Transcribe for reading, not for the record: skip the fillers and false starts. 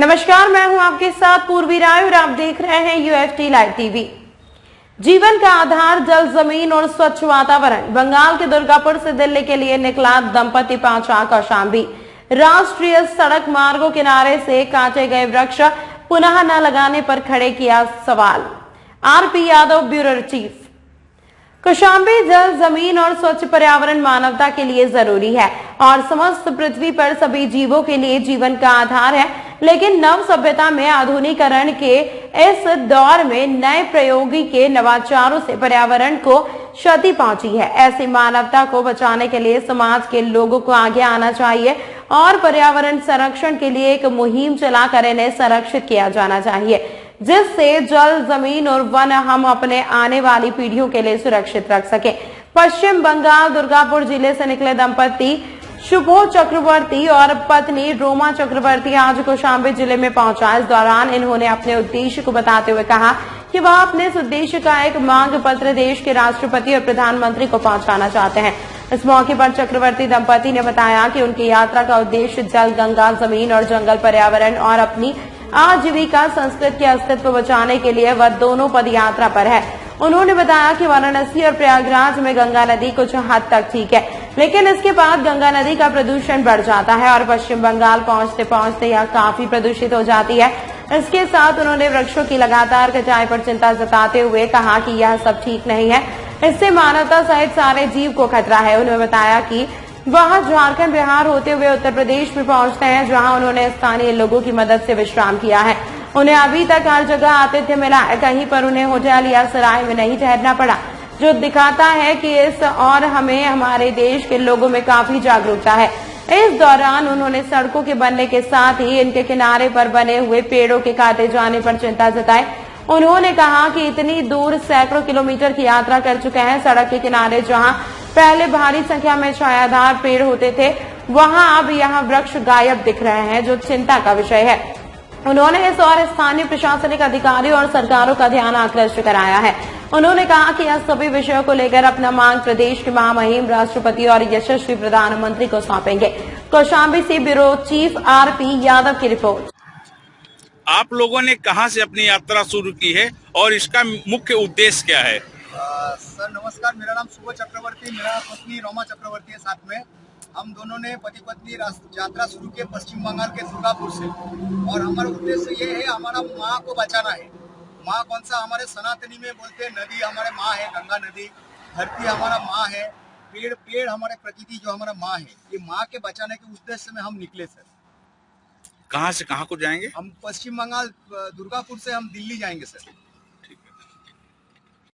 नमस्कार, मैं हूं आपके साथ पूर्वी राय और आप देख रहे हैं यूएफटी लाइव टीवी। जीवन का आधार जल, जमीन और स्वच्छ वातावरण। बंगाल के दुर्गापुर से दिल्ली के लिए निकला दंपति पहुंचा कौशाम्बी। राष्ट्रीय सड़क मार्गों किनारे से काटे गए वृक्ष पुनः न लगाने पर खड़े किया सवाल। RP Yadav, bureau chief. Kaushambi जल, जमीन और स्वच्छ पर्यावरण मानवता के लिए जरूरी है और समस्त पृथ्वी पर सभी जीवों के लिए जीवन का आधार है। लेकिन नव सभ्यता में आधुनिकीकरण के इस दौर में नए प्रयोगी के नवाचारों से पर्यावरण को क्षति पहुंची है। ऐसी मानवता को बचाने के लिए समाज के लोगों को आगे आना चाहिए और पर्यावरण संरक्षण के लिए एक मुहिम चलाकर इन्हें संरक्षित किया जाना चाहिए, जिससे जल, जमीन और वन हम अपने आने वाली पीढ़ियों के लिए सुरक्षित रख सके। पश्चिम बंगाल दुर्गापुर जिले से निकले दंपति शुभो चक्रवर्ती और पत्नी रोमा चक्रवर्ती आज कौशाम्बी जिले में पहुंचा। इस दौरान इन्होंने अपने उद्देश्य को बताते हुए कहा कि वह अपने इस उद्देश्य का एक मांग पत्र देश के राष्ट्रपति और प्रधानमंत्री को पहुंचाना चाहते हैं। इस मौके पर चक्रवर्ती दंपति ने बताया कि उनकी यात्रा का उद्देश्य जल, गंगा, जमीन और जंगल, पर्यावरण और अपनी आजीविका संस्कृति के अस्तित्व बचाने के लिए वह दोनों पद यात्रा पर है। उन्होंने बताया कि वाराणसी और प्रयागराज में गंगा नदी कुछ हद तक ठीक है, लेकिन इसके बाद गंगा नदी का प्रदूषण बढ़ जाता है और पश्चिम बंगाल पहुंचते पहुंचते यह काफी प्रदूषित हो जाती है। इसके साथ उन्होंने वृक्षों की लगातार कटाई पर चिंता जताते हुए कहा कि यह सब ठीक नहीं है, इससे मानवता सहित सारे जीव को खतरा है। उन्होंने बताया कि वह झारखंड, बिहार होते हुए उत्तर प्रदेश में पहुंचते हैं, जहां उन्होंने स्थानीय लोगों की मदद से विश्राम किया है। उन्हें अभी तक हर जगह आतिथ्य मिला है, कहीं पर उन्हें होटल या सराय में नहीं ठहरना पड़ा, जो दिखाता है कि इस और हमें हमारे देश के लोगों में काफी जागरूकता है। इस दौरान उन्होंने सड़कों के बनने के साथ ही इनके किनारे पर बने हुए पेड़ों के काटे जाने पर चिंता जताई। उन्होंने कहा कि इतनी दूर सैकड़ों किलोमीटर की यात्रा कर चुके हैं। सड़क के किनारे जहां पहले भारी संख्या में छायादार पेड़ होते थे, वहां अब यहाँ वृक्ष गायब दिख रहे हैं, जो चिंता का विषय है। उन्होंने इस और स्थानीय प्रशासनिक अधिकारियों और सरकारों का ध्यान आकृष्ट कराया है। उन्होंने कहा कि यह सभी विषयों को लेकर अपना मांग प्रदेश के महामहिम राष्ट्रपति और यशस्वी प्रधानमंत्री को सौंपेंगे। कौशाम्बी से ब्यूरो चीफ आरपी यादव की रिपोर्ट। आप लोगों ने कहां से अपनी यात्रा शुरू की है और इसका मुख्य उद्देश्य क्या है? सर नमस्कार, मेरा नाम शुभ चक्रवर्ती, मेरा पत्नी रोमा चक्रवर्ती है साथ में। हम दोनों ने पति पत्नी यात्रा शुरू की पश्चिम बंगाल के दुर्गापुर से और हमारा उद्देश्य ये है, हमारा माँ को बचाना है। माँ कौन सा, हमारे सनातनी में बोलते हैं नदी हमारे माँ है, गंगा नदी, धरती हमारा माँ है, पेड़ हमारे प्रकृति जो हमारा माँ है। ये माँ के बचाने के उद्देश्य में हम निकले सर। कहां से कहां को जाएंगे? हम पश्चिम बंगाल दुर्गापुर से हम दिल्ली जाएंगे सर।